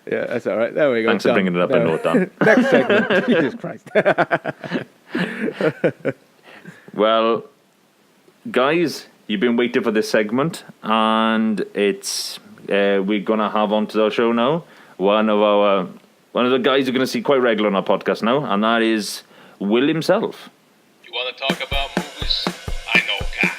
Yeah, that's all right. There we go. Thanks for bringing it up. I note down. Next segment. Jesus Christ. Well, guys, you've been waiting for this segment, and it's we're gonna have onto our show now one of the guys you're gonna see quite regular on our podcast now, and that is Will himself. You want to talk about movies? I know a guy.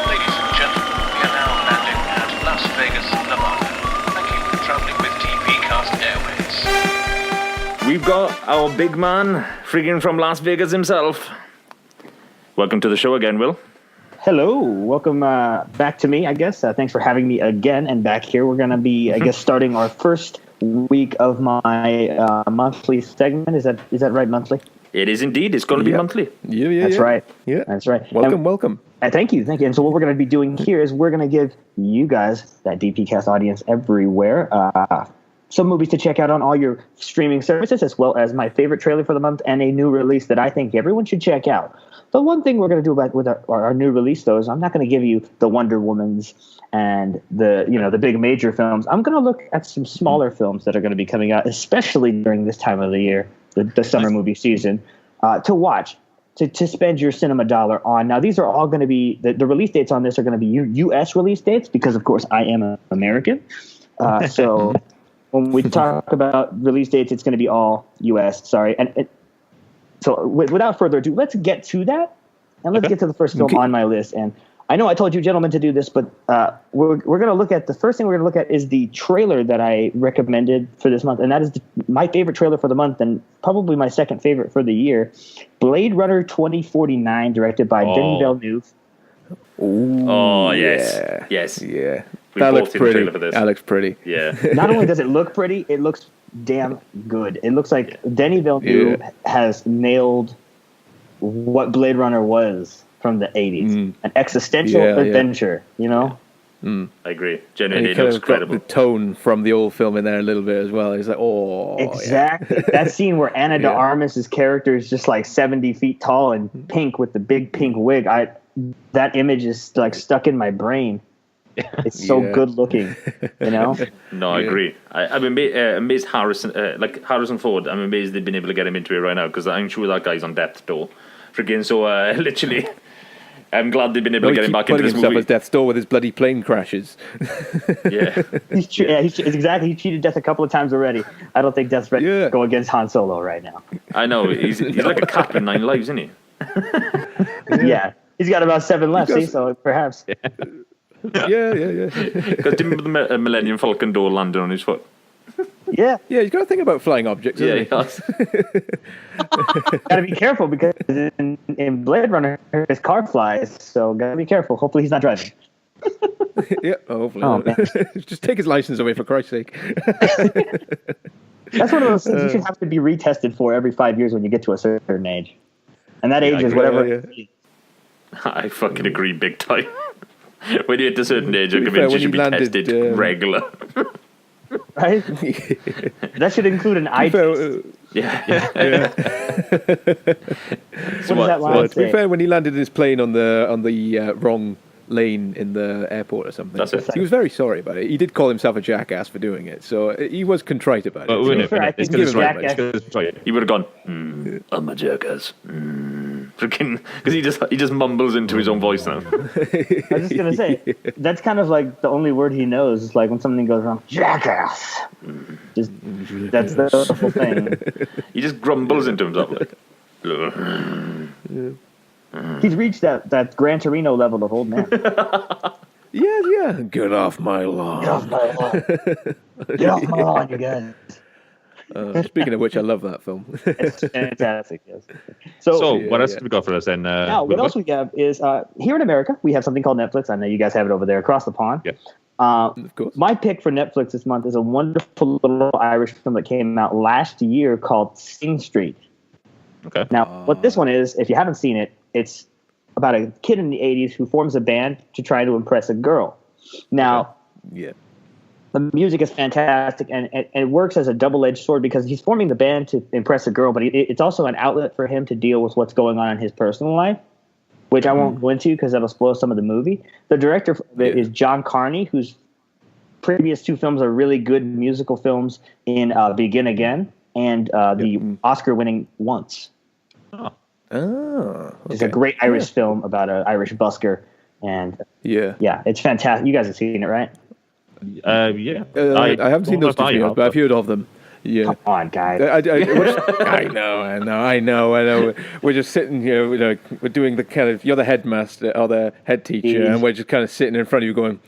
Ladies and gentlemen, we are now landing at Las Vegas, Nevada. Thank you for traveling with DPCast Airways. We've got our big man, friggin' from Las Vegas himself. Welcome to the show again, Will. Hello, welcome back to me, I guess. Thanks for having me again and back here. We're going to be, I guess, starting our first week of my monthly segment. Is that right, monthly? It is indeed. It's going to be monthly. That's right. Yeah, that's right. Welcome. Thank you. And so what we're going to be doing here is we're going to give you guys, that DPcast audience everywhere, some movies to check out on all your streaming services, as well as my favorite trailer for the month and a new release that I think everyone should check out. The one thing we're going to do with our new release, though, is I'm not going to give you the Wonder Womans and the big major films. I'm going to look at some smaller films that are going to be coming out, especially during this time of the year, the summer movie season, to watch, to spend your cinema dollar on. Now, these are all going to be the release dates on this are going to be U.S. release dates because, of course, I am an American. So when we talk about release dates, it's going to be all U.S. Sorry, So without further ado, let's get to that, and let's get to the first film on my list. And I know I told you gentlemen to do this, but we're going to look at, the first thing we're going to look at is the trailer that I recommended for this month, and that is my favorite trailer for the month and probably my second favorite for the year, Blade Runner 2049, directed by Denis Villeneuve. Ooh, Oh, yes. Yes. Yeah. We That both looks seen the pretty. trailer for this. That looks pretty. Yeah. Not only does it look pretty, it looks damn good. It looks like Denis Villeneuve has nailed what Blade Runner was from the 80s. An existential adventure, you know? I agree. And Genuinely, he it kind looks of got incredible. the tone from the old film in there a little bit as well. He's like, Exactly. That scene where Anna de Armas's character is just like 70 feet tall and pink with the big pink wig. That image is like stuck in my brain. It's so good looking, you know? No, I agree. I'm amazed Harrison Ford. I'm amazed they've been able to get him into it right now because I'm sure that guy's on death's door. Freaking so, literally, I'm glad they've been able to get him back into this himself movie. as death's door with his bloody plane crashes. Yeah. He's cheated death a couple of times already. I don't think Death's ready to go against Han Solo right now. I know. He's like a cap in 9 lives, isn't he? Yeah. He's got about 7 left, so perhaps. Yeah. Because didn't the Millennium Falcon door landed on his foot? Yeah. Yeah, you've got to think about flying objects, Yeah, he hasn't has. Gotta be careful because in Blade Runner, his car flies, so gotta be careful. Hopefully he's not driving. Yeah, hopefully. Oh, man. Just take his license away, for Christ's sake. That's one of those things you should have to be retested for every 5 years when you get to a certain age. And that age is whatever. I fucking agree big time. When you hit a certain age, I'm To be fair, convinced you when should be he landed, tested regular. Right? That should include an eye test. Yeah. What does that line To be say? fair, when he landed his plane on the wrong lane in the airport or something, That's it. he was very sorry about it. He did call himself a jackass for doing it, so he was contrite about But it. wouldn't fair, I it? It's think because he it's was right. It's jackass. 'cause it's right. He would have gone, I'm a jackass. Freaking, because he just mumbles into his own voice now. I was just gonna say that's kind of like the only word he knows. It's like when something goes wrong, jackass. Just that's the whole thing. He just grumbles into himself like. He's reached that Gran Torino level of old man. Yeah. Get off my lawn. Get off my lawn. Get off my lawn, you guys. Speaking of which, I love that film. It's fantastic. Yes. So, Yeah, what else yeah. have we got for us then? Now, what else we have is here in America, we have something called Netflix. I know you guys have it over there across the pond. Yeah. Of course. My pick for Netflix this month is a wonderful little Irish film that came out last year called Sing Street. Okay. Now, what this one is, if you haven't seen it, it's about a kid in the 80s who forms a band to try to impress a girl. Now, Yeah. the music is fantastic, and it works as a double-edged sword because he's forming the band to impress a girl, but it's also an outlet for him to deal with what's going on in his personal life, which I won't go into because that'll spoil some of the movie. The director of it is John Carney, whose previous 2 films are really good musical films in Begin Again and the Oscar-winning Once. Oh. Oh, It's a great Irish film about an Irish busker, and it's fantastic. You guys have seen it, right? Yeah. I haven't seen those 2 films, but I've heard of them. Yeah. Come on, guys. I know. We're just sitting here, we're doing the kind of, you're the headmaster or the head teacher, and we're just kind of sitting in front of you going,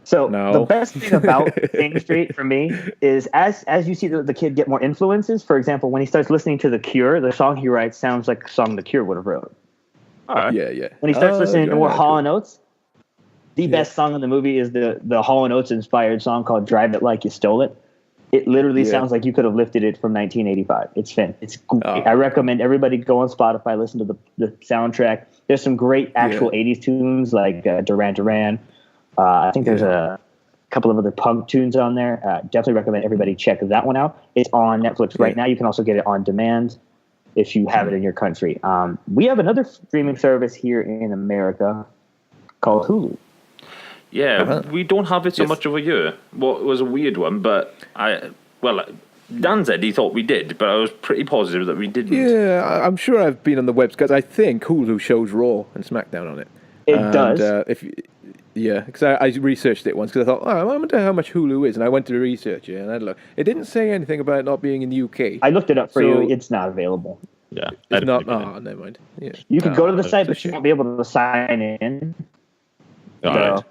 So no. The best thing about Sing Street for me is as you see the kid get more influences. For example, when he starts listening to The Cure, the song he writes sounds like a song The Cure would have wrote. All right. Yeah. When he starts listening to more Hall & Oates, the best song in the movie is the Hall & Oates inspired song called Drive It Like You Stole It. It literally sounds like you could have lifted it from 1985. It's great. I recommend everybody go on Spotify, listen to the soundtrack. There's some great actual 80s tunes like Duran Duran. I think there's a couple of other punk tunes on there. Definitely recommend everybody check that one out. It's on Netflix right now. You can also get it on demand if you have it in your country. We have another streaming service here in America called Hulu. Yeah, we don't have it so much over here. Well, it was a weird one, but Dan said he thought we did, but I was pretty positive that we didn't. Yeah, I'm sure I've been on the website because I think Hulu shows Raw and SmackDown on it. It does. Because I researched it once because I thought, I wonder how much Hulu is, and I went to research it, and I had a look. It didn't say anything about it not being in the UK. I looked it up for you. It's not available. Yeah, it's not. Never mind. Yeah. You can go to the site, but you won't be able to sign in. What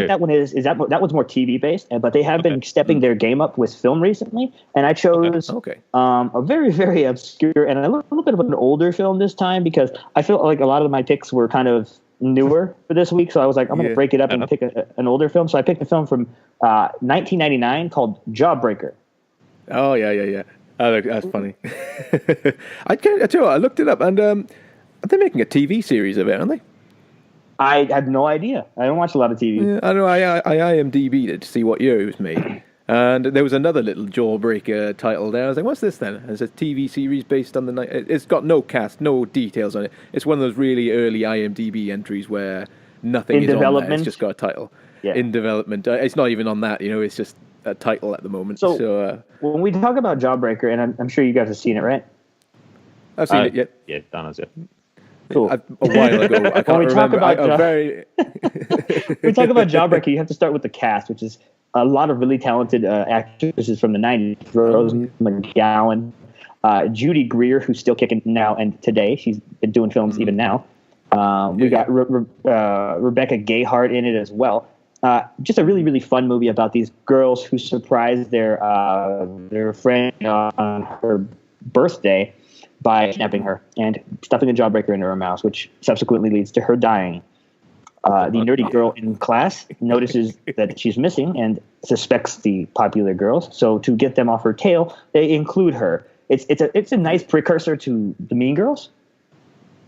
that one is that one's more TV based, but they have been stepping their game up with film recently, and I chose a very, very obscure and a little bit of an older film this time because I feel like a lot of my picks were kind of newer for this week, so I was like, I'm going to break it up and pick an older film. So I picked a film from 1999 called Jawbreaker. Oh yeah. That's funny. I tell you what, I looked it up, and they're making a TV series of it, aren't they? I had no idea. I don't watch a lot of TV. Yeah, I know. I IMDb'd it to see what year it was made. And there was another little Jawbreaker title there. I was like, what's this then? It's a TV series based on the night. It's got no cast, no details on it. It's one of those really early IMDb entries where nothing is on there. It's just got a title. Yeah. In development. It's not even on that, it's just a title at the moment. So when we talk about Jawbreaker, and I'm sure you guys have seen it, right? I've seen it, yeah. Yeah, Dan has it. Cool. A while ago, I can't remember. We talk about Jawbreaker, you have to start with the cast, which is a lot of really talented actresses from the 90s. Rose McGowan, Judy Greer, who's still kicking now and today. She's been doing films even now. We got Rebecca Gayheart in it as well. Just a really, really fun movie about these girls who surprise their friend on her birthday by kidnapping her and stuffing a Jawbreaker into her mouth, which subsequently leads to her dying. The nerdy girl in class notices that she's missing and suspects the popular girls. So to get them off her tail, they include her. It's a nice precursor to the Mean Girls.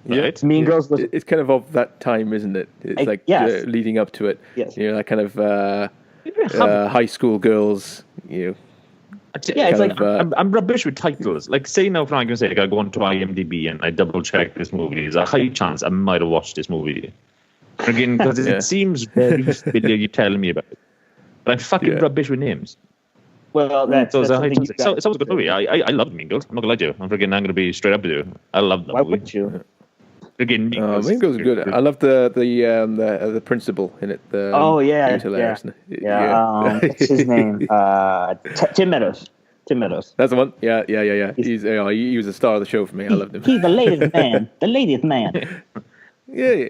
Yeah, it's Mean Girls. It's kind of that time, isn't it? It's leading up to it. Yes. That kind of high school girls. I'm rubbish with titles. Like, say now, for argument's sake, I go onto IMDb and I double check this movie. There's a high chance I might have watched this movie again because it seems very familiar. You telling me about it, but I'm fucking rubbish with names. Well, it's always a good movie. I love Mean Girls. I'm not gonna lie to you. I'm going to be straight up with you. I love that movie. Why would you? Again, Mean Girls is good. I love the principal in it. He's hilarious. What's his name? Tim Meadows. That's the one. Yeah. He was a star of the show for me. I loved him. He's the latest man. The latest man. Yeah.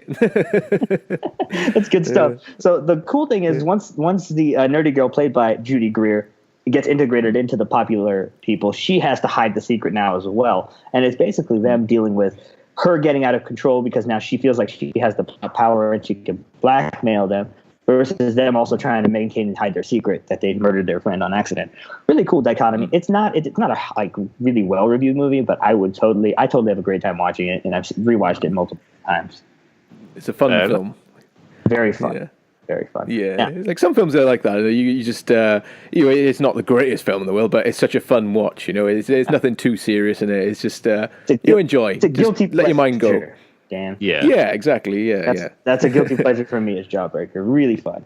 That's good stuff. So the cool thing is once the nerdy girl played by Judy Greer gets integrated into the popular people, she has to hide the secret now as well. And it's basically them dealing with her getting out of control because now she feels like she has the power and she can blackmail them versus them also trying to maintain and hide their secret that they murdered their friend on accident. Really cool dichotomy. It's not a really well reviewed movie, but I totally have a great time watching it, and I've rewatched it multiple times. It's a fun film. Very fun. Yeah. Very fun. Yeah. Like some films are like that. You just it's not the greatest film in the world, but it's such a fun watch. It's nothing too serious in it. It's just you enjoy. It's a guilty pleasure. Let your mind go. Dan. Yeah. Yeah, exactly. Yeah, That's a guilty pleasure for me as Jawbreaker. Really fun.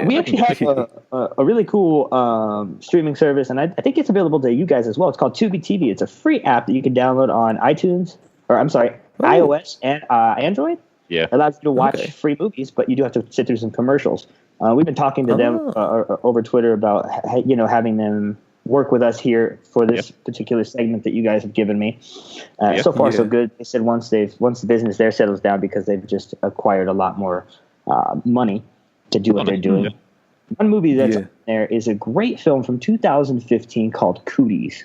We actually have a really cool streaming service, and I think it's available to you guys as well. It's called Tubi TV. It's a free app that you can download on iOS and Android. Yeah. It allows you to watch free movies, but you do have to sit through some commercials. We've been talking to them over Twitter about having them work with us here for this particular segment that you guys have given me. So far, so good. They said once the business there settles down, because they've just acquired a lot more money to do what they're doing. Yeah. One movie that's on there is a great film from 2015 called Cooties.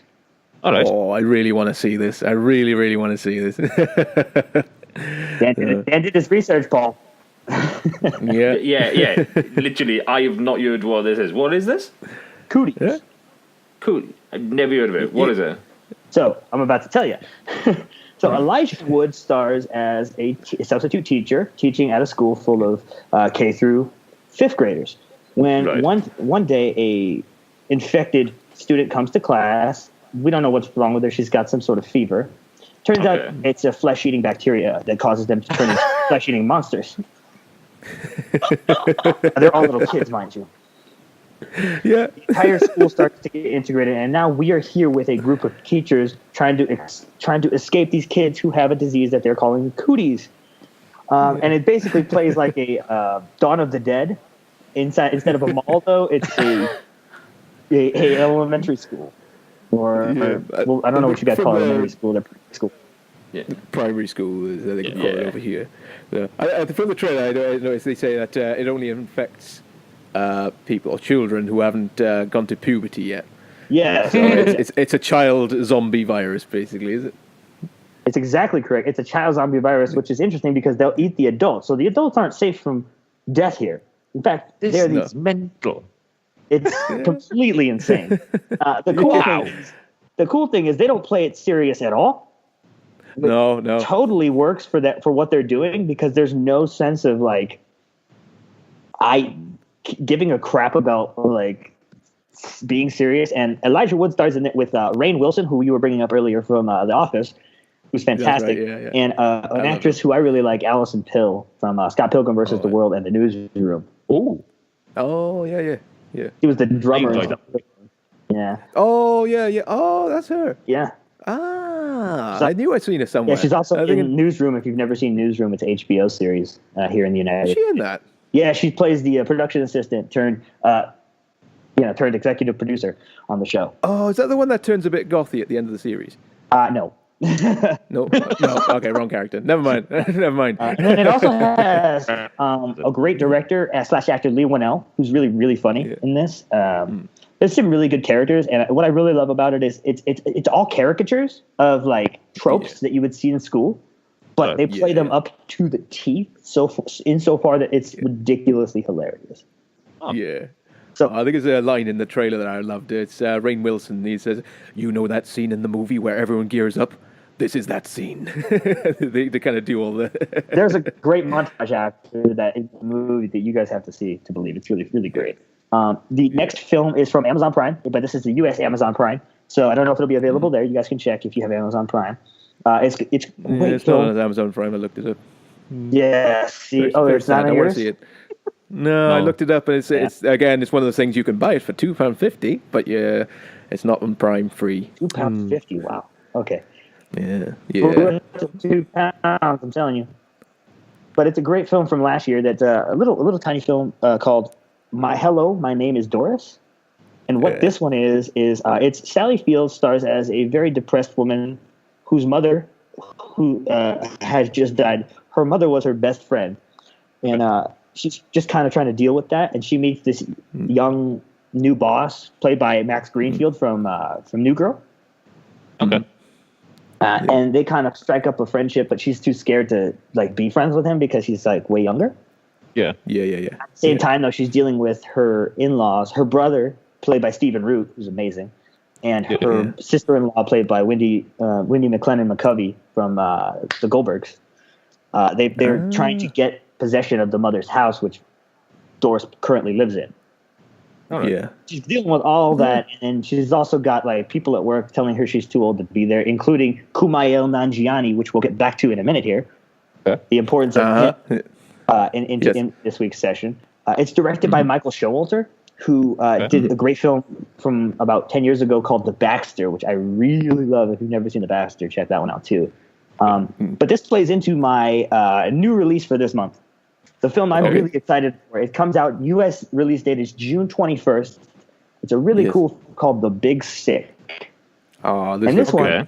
All right. Oh, I really want to see this. I really, really want to see this. Dan did his research, Paul. Yeah. Literally, I have not heard what this is. What is this? Cooties. Yeah? Cool. I've never heard of it. What is it? So I'm about to tell you. So Elijah Wood stars as a substitute teacher teaching at a school full of K through fifth graders. When one day a infected student comes to class, we don't know what's wrong with her. She's got some sort of fever. Turns out it's a flesh-eating bacteria that causes them to turn into flesh-eating monsters. They're all little kids, mind you. Yeah. The entire school starts to get integrated, and now we are here with a group of teachers trying to escape these kids who have a disease that they're calling Cooties. And it basically plays like a Dawn of the Dead. Instead of a mall, though, it's a elementary school. Or I don't know what you guys call it, elementary school. Or school. Yeah, primary school is I think you call it over here. From the trailer, I noticed they say that it only infects people or children who haven't gone to puberty yet. Yeah, so it's a child zombie virus, basically, is it? It's exactly correct. It's a child zombie virus, which is interesting because they'll eat the adults. So the adults aren't safe from death here. In fact, they're mental. It's completely insane. The cool thing is they don't play it serious at all. No. Totally works for what they're doing, because there's no sense of giving a crap about being serious. And Elijah Wood stars in it with Rainn Wilson, who you were bringing up earlier from The Office, who's fantastic, right, and an actress who I really like, Alison Pill from Scott Pilgrim versus the World and The Newsroom. Oh yeah. She was the drummer. Yeah. Oh yeah. Oh, that's her. Yeah. I knew I'd seen her somewhere. Yeah, she's also in Newsroom. If you've never seen Newsroom, it's an HBO series here in the United States. Is she in that? Yeah, she plays the production assistant turned executive producer on the show. Oh, is that the one that turns a bit gothy at the end of the series? No. No. Okay, wrong character. Never mind. And then it also has a great director / actor, Lee Winnell, who's really, really funny in this. There's some really good characters, and what I really love about it is it's all caricatures of tropes that you would see in school, but they play them up to the teeth insofar that it's ridiculously hilarious. Yeah. So I think there's a line in the trailer that I loved. It's Rainn Wilson. He says, "You know that scene in the movie where everyone gears up? This is that scene." they kind of do all the. There's a great montage after that in the movie that you guys have to see to believe. It's really, really great. The next film is from Amazon Prime, but this is the U.S. Amazon Prime, so I don't know if it'll be available there. You guys can check if you have Amazon Prime. It's great. It's not on Amazon Prime. I looked it up. Yeah. See, it's not on yours? See it. No, I looked it up, and it's again, it's one of those things you can buy it for £2.50, but it's not on Prime free. £2.50. Wow. Okay. Yeah. £2, I'm telling you. But it's a great film from last year. That's a little tiny film called My Name is Doris. And what this one is it's Sally Fields stars as a very depressed woman whose mother, who has just died. Her mother was her best friend, and she's just kind of trying to deal with that. And she meets this young new boss played by Max Greenfield from New Girl. Okay. And they kind of strike up a friendship, but she's too scared to be friends with him because he's way younger. Yeah. At the same time, though, she's dealing with her in-laws, her brother, played by Stephen Root, who's amazing, and her sister-in-law, played by Wendy McLennan McCovey from the Goldbergs. They're trying to get possession of the mother's house, which Doris currently lives in. Yeah. She's dealing with all that, and she's also got people at work telling her she's too old to be there, including Kumail Nanjiani, which we'll get back to in a minute here. the importance of him in Yes. in this week's session. It's directed by Michael Showalter, who did a great film from about 10 years ago called The Baxter, which I really love. If you've never seen The Baxter, check that one out too. But this plays into my new release for this month. The film I'm really excited for. It comes out, U.S. release date is June 21st. It's a really cool film called The Big Sick. Oh, And this one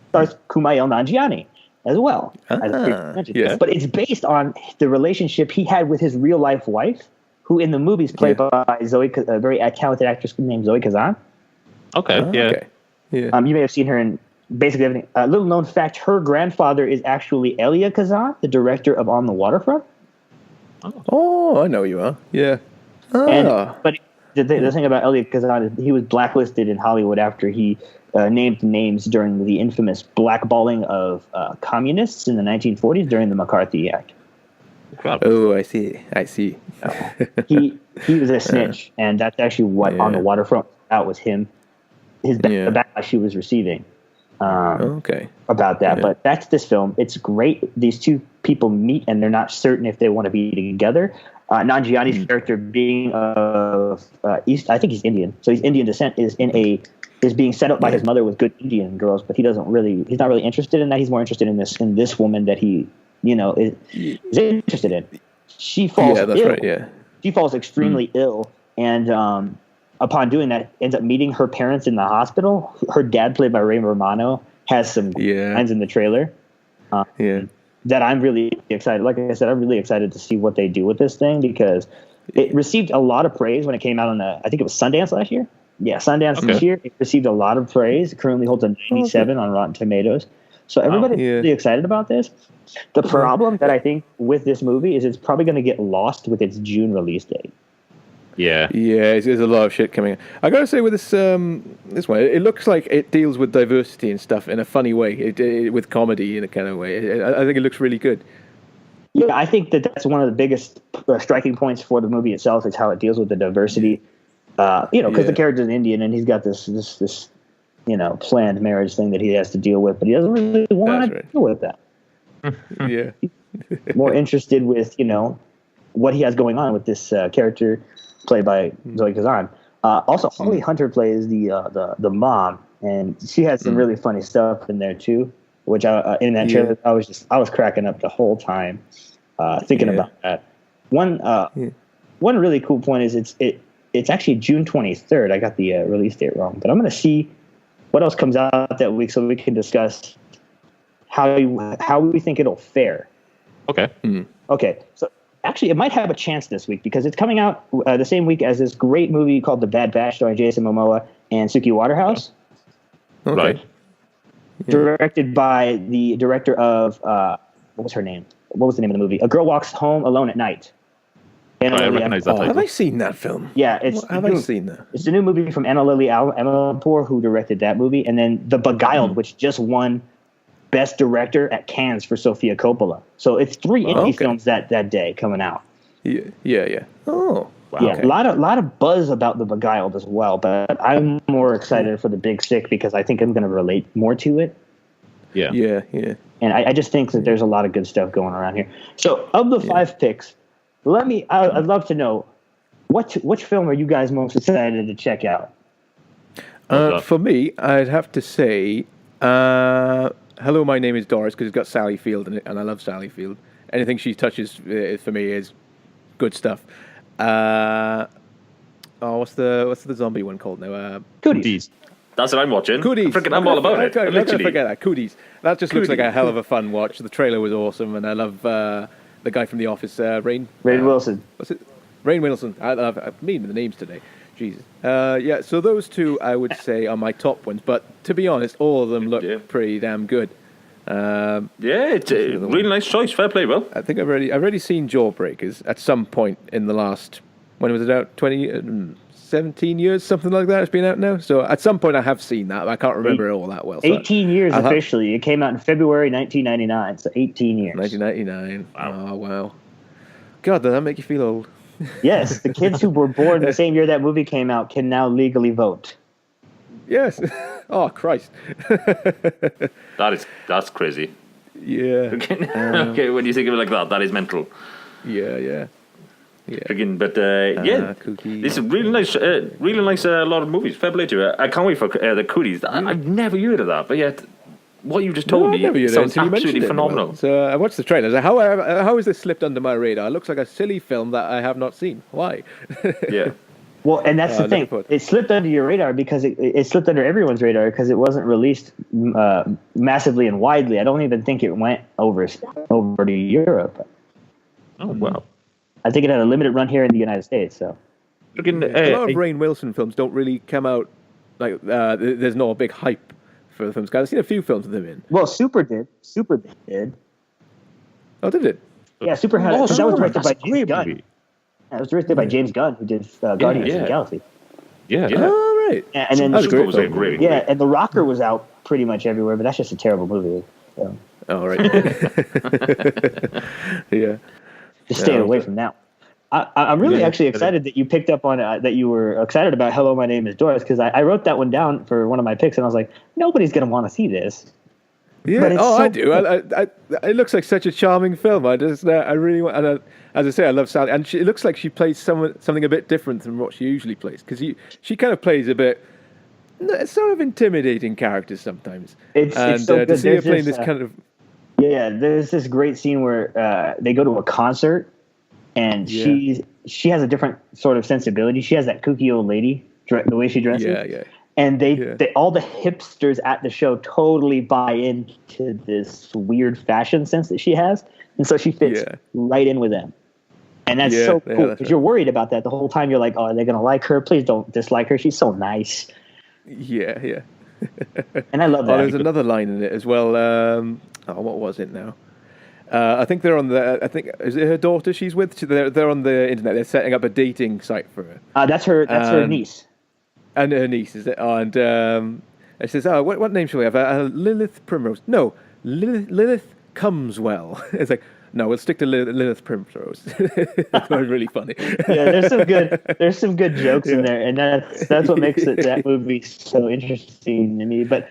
stars Kumail Nanjiani as well. But it's based on the relationship he had with his real life wife, who in the movie is played by a very talented actress named Zoe Kazan. Okay. Yeah. You may have seen her in basically everything. A little known fact: her grandfather is actually Elia Kazan, the director of On the Waterfront. Oh, I know you are. Yeah. But the thing about Elia Kazan is he was blacklisted in Hollywood after he named names during the infamous blackballing of communists in the 1940s during the McCarthy Act. Oh, I see. He was a snitch, and that's actually what On the Waterfront out was him. The backlash he was receiving about that. But that's this film. It's great. These two people meet, and they're not certain if they want to be together. Nanjiani's character, being of East, I think he's Indian, so he's Indian descent, is being set up by his mother with good Indian girls, but he's not really interested in that. He's more interested in this woman that he is interested in. She falls ill. Right. Yeah. She falls extremely ill, and upon doing that, ends up meeting her parents in the hospital. Her dad, played by Ray Romano, has some lines in the trailer. That I'm really excited. Like I said, I'm really excited to see what they do with this thing, because it received a lot of praise when it came out on I think it was Sundance last year. Yeah, Sundance this year. It received a lot of praise. It currently holds a 97 on Rotten Tomatoes. So everybody's really excited about this. The problem that I think with this movie is it's probably going to get lost with its June release date. Yeah, there's a lot of shit coming. I gotta say, with this one, it looks like it deals with diversity and stuff in a funny way, with comedy in a kind of way. I think it looks really good. Yeah, I think that's one of the biggest striking points for the movie itself is how it deals with the diversity. Because the character's an Indian and he's got this planned marriage thing that he has to deal with, but he doesn't really want to deal with that. Yeah, more interested with what he has going on with this character played by Zoe Kazan. Also, Holly Hunter plays the mom, and she has some really funny stuff in there too. Which in that trailer, I was cracking up the whole time thinking about that. One really cool point is it's actually June 23rd. I got the release date wrong, but I'm going to see what else comes out that week so we can discuss how we think it'll fare. Okay. Okay. So actually, it might have a chance this week because it's coming out the same week as this great movie called The Bad Batch, starring Jason Momoa and Suki Waterhouse. Okay. Right. Directed by the director of what was her name? What was the name of the movie? A Girl Walks Home Alone at Night. I recognize that title. Have I seen that film? Yeah, I seen that? It's the new movie from Anna Lily Amirpour, who directed that movie, and then The Beguiled, which just won Best Director at Cannes for Sofia Coppola. So it's three indie films that day coming out. Yeah. Oh, wow. Yeah, a lot of buzz about The Beguiled as well, but I'm more excited for The Big Sick because I think I'm going to relate more to it. Yeah. And I just think that there's a lot of good stuff going around here. So of the 5 picks, I'd love to know which film are you guys most excited to check out? For me, I'd have to say, Hello, My Name is Doris, because it's got Sally Field in it, and I love Sally Field. Anything she touches for me is good stuff. What's the zombie one called now? Cooties. That's what I'm watching. Cooties. I'm all about it. I'm not Literally. gonna forget that. Cooties. That just looks like a hell of a fun watch. The trailer was awesome, and I love the guy from The Office, Rainn Wilson. What's it? Rainn Wilson. I'm mean with the names today. Jesus. So those two I would say are my top ones. But to be honest, all of them look pretty damn good. It's a really nice choice. Fair play, Will. I think I've already seen Jawbreakers at some point in the last, when was it out? 17 years, something like that. It's been out now. So at some point I have seen that. I can't remember it all that well. So 18 years officially. It came out in February 1999. So 18 years. 1999. Wow. Oh, wow. God, does that make you feel old? Yes, the kids who were born the same year that movie came out can now legally vote. Yes. Oh, Christ. That's crazy. Yeah. Okay, when you think of it like that is mental. Yeah. Friggin', but yeah, Cookies. this is really nice. Really nice. A lot of movies. Fair play to you. I can't wait for the Cooties. I've never heard of that, but yet what you just told I never me heard of it sounds until you mentioned absolutely it. phenomenal. So I watched the trailer. So how has this slipped under my radar? It looks like a silly film that I have not seen. Why? Yeah. Well, and that's the thing. It slipped under your radar because it slipped under everyone's radar because it wasn't released massively and widely. I don't even think it went over to Europe. Oh, wow. I think it had a limited run here in the United States. So a lot of Rainn Wilson films don't really come out like there's no big hype for the films. I've seen a few films with him in. Well, Super did. Oh, did it? Yeah, Super had. Oh, that was directed by James great Gunn. movie. That was directed by James Gunn, who did Guardians of the Galaxy. Yeah. Oh, right. And then That's a great was a film. great yeah, and The Rocker was out pretty much everywhere, but that's just a terrible movie. So Oh, right. Yeah. just stay away from that. I'm really actually excited that you picked up on that you were excited about Hello, My Name is Doris, because I wrote that one down for one of my picks, and I was like, nobody's going to want to see this. Yeah. But it's Oh, so I do. It looks like such a charming film. I really want. And as I say, I love Sally, and it looks like she plays something a bit different than what she usually plays, because she kind of plays a bit sort of intimidating characters sometimes. It's so good. To see her There's playing this, this kind of Yeah, there's this great scene where they go to a concert, and she has a different sort of sensibility. She has that kooky old lady, the way she dresses. Yeah. And they all the hipsters at the show totally buy into this weird fashion sense that she has, and so she fits right in with them. And that's so cool because you're worried about that the whole time. You're like, oh, are they going to like her? Please don't dislike her. She's so nice. Yeah. And I love that. Oh, there's another line in it as well. What was it now? I think they're on I think is it her daughter she's with? They're on the internet. They're setting up a dating site for her. That's her niece. And her niece is it? Oh, and it says, "Oh, what name shall we have? Lilith Primrose? No, Lilith Comeswell." It's like, no, we'll stick to Lilith Primrose. That was really funny. Yeah, there's some good jokes in there, and that's what makes that movie so interesting to me. But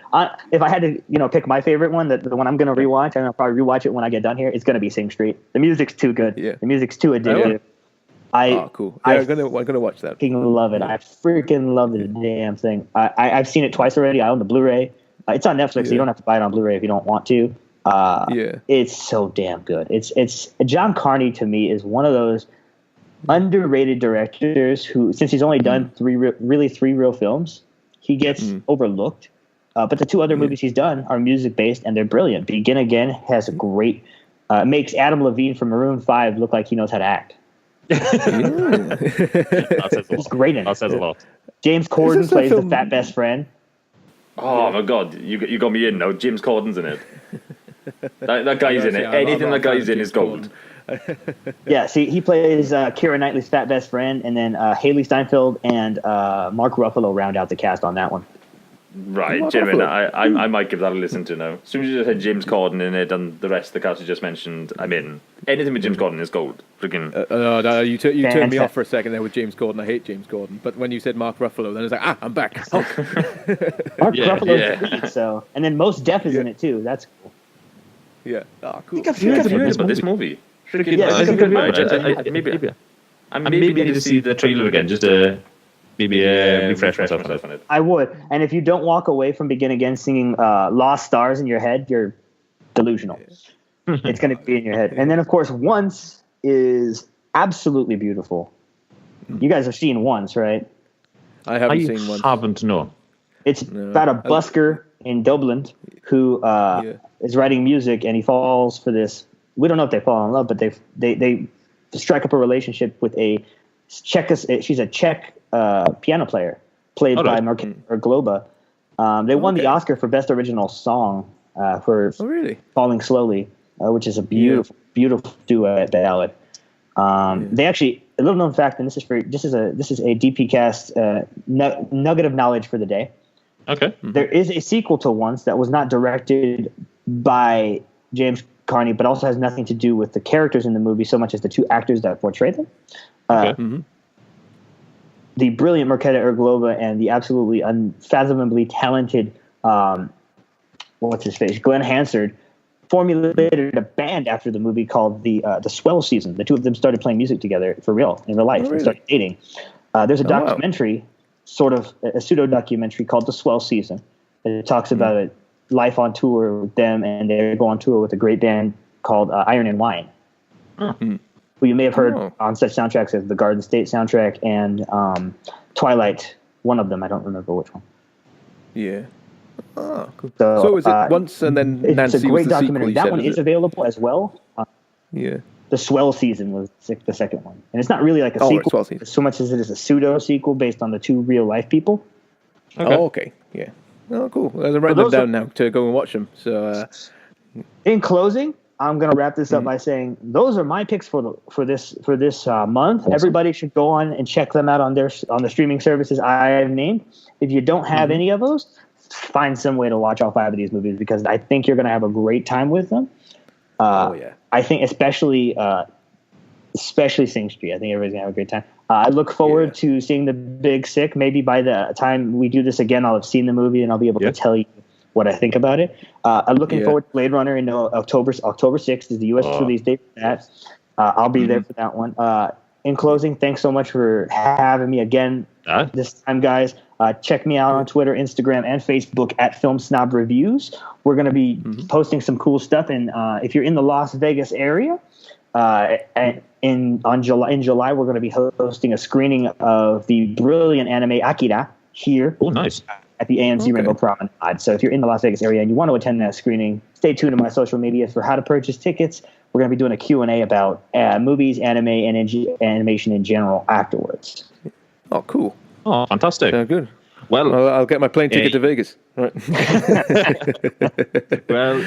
if I had to, pick my favorite one, the one I'm going to rewatch, and I'll probably rewatch it when I get done here, it's going to be Sing Street. The music's too good. Yeah. The music's too addictive. Cool. Yeah, I'm gonna watch that. Freaking love it. I freaking love the damn thing. I've seen it twice already. I own the Blu-ray. It's on Netflix, so you don't have to buy it on Blu-ray if you don't want to. It's so damn good. It's John Carney to me is one of those underrated directors who, since he's only done three real films, he gets overlooked. But the two other movies he's done are music based and they're brilliant. Begin Again has a great makes Adam Levine from Maroon 5 look like he knows how to act. He's great in it. That says a lot. James Corden plays the fat best friend. Oh my God, you got me in now. James Corden's in it. That guy's in it. Anything that guy's in is gold. Yeah, see, he plays Keira Knightley's fat best friend, and then Haley Steinfeld and Mark Ruffalo round out the cast on that one. Right, Jim, I might give that a listen to now. As soon as you said James Corden in it and the rest of the cast you just mentioned, I'm in. Anything with James Corden is gold. Freaking. No, you turned me off for a second there with James Corden. I hate James Corden, but when you said Mark Ruffalo, then I was like, I'm back. Mark Ruffalo's great, so, and then Most Def is in it too. That's cool. Yeah. Oh, cool. I think I've heard about this movie. Maybe I need to see the trailer again just to refresh myself on it. I would. And if you don't walk away from Begin Again singing Lost Stars in your head, you're delusional. It's going to be in your head. And then, of course, Once is absolutely beautiful. You guys have seen Once, right? I haven't seen Once. I haven't, no. It's about a busker in Dublin who is writing music, and he falls for this. We don't know if they fall in love, but they strike up a relationship with she's a Czech piano player played by Markéta Erglova. They won the Oscar for Best Original Song for Falling Slowly, which is a beautiful duet ballad. They actually, a little known fact, and this is a DPcast nugget of knowledge for the day. Okay. Mm-hmm. There is a sequel to Once that was not directed by James Carney, but also has nothing to do with the characters in the movie so much as the two actors that portrayed them. The brilliant Markéta Erglova and the absolutely unfathomably talented, what's his face, Glenn Hansard formulated a band after the movie called the Swell Season. The two of them started playing music together for real in real life. Oh, really? And started dating. There's a wow. documentary, sort of a pseudo documentary called The Swell Season. It talks about a life on tour with them, and they go on tour with a great band called Iron and Wine, who you may have heard on such soundtracks as the Garden State soundtrack and Twilight. One of them, I don't remember which one. Yeah. Oh, cool. So, So is it Once and then It's Nancy a great was the documentary. sequel, That one is available as well. Yeah. The Swell Season was the second one, and it's not really like a sequel Swell Season. so much as it is a pseudo sequel based on the two real life people. Okay. Oh, okay. Yeah. Oh, cool. I'll write them down now to go and watch them. So, In closing, I'm going to wrap this up by saying those are my picks for this month. Awesome. Everybody should go on and check them out on the streaming services I have named. If you don't have any of those, find some way to watch all 5 of these movies because I think you're going to have a great time with them. I think especially Sing Street. I think everybody's going to have a great time. I look forward to seeing The Big Sick. Maybe by the time we do this again, I'll have seen the movie and I'll be able to tell you what I think about it. I'm looking forward to Blade Runner in October 6th is the U.S. release date for that. I'll be there for that one. In closing, thanks so much for having me again this time, guys. Check me out on Twitter, Instagram, and Facebook at Film Snob Reviews. We're going to be posting some cool stuff. And if you're in the Las Vegas area, in July, we're going to be hosting a screening of the brilliant anime Akira here. Oh, nice. At the AMC Rainbow Promenade. So if you're in the Las Vegas area and you want to attend that screening, stay tuned to my social media for how to purchase tickets. We're going to be doing a Q&A about movies, anime, and animation in general afterwards. oh, cool. Oh, fantastic. Sounds good. Well, I'll get my plane ticket to Vegas. Right. Well,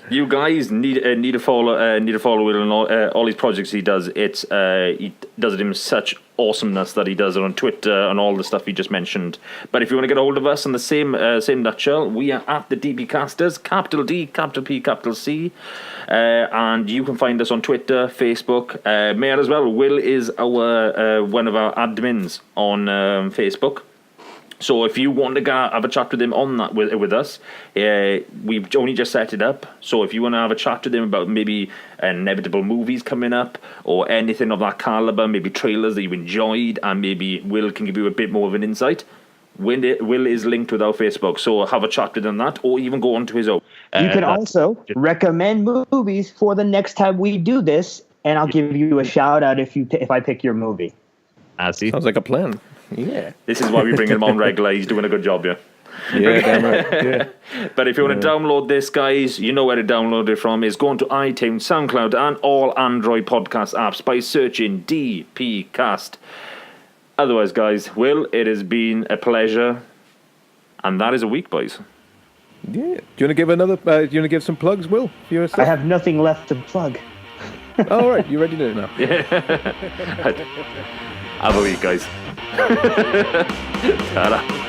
you guys need to follow Will and all his projects he does. He does it in such awesomeness that he does it on Twitter and all the stuff he just mentioned. But if you want to get a hold of us in the same nutshell, we are at the DPcasters, capital D, capital P, capital C, and you can find us on Twitter, Facebook, Mayor as well. Will is our one of our admins on Facebook. So if you want to have a chat with him on that with us, we've only just set it up. So if you want to have a chat with him about maybe inevitable movies coming up or anything of that caliber, maybe trailers that you enjoyed, and maybe Will can give you a bit more of an insight. Will is linked with our Facebook, so have a chat with him on that, or even go onto his own. You can also recommend movies for the next time we do this, and I'll give you a shout out if I pick your movie. see. Sounds like a plan. Yeah. This is why we bring him on regular. He's doing a good job, yeah. Yeah, damn right. Yeah. But if you want to download this, guys, you know where to download it from. Is going to iTunes, SoundCloud, and all Android podcast apps by searching DPcast. Otherwise, guys, Will, it has been a pleasure, and that is a week, boys. Yeah. Do you want to give do you want to give some plugs, Will? I have nothing left to plug. All right, you ready to do it now? Have a week, guys. Ta-da.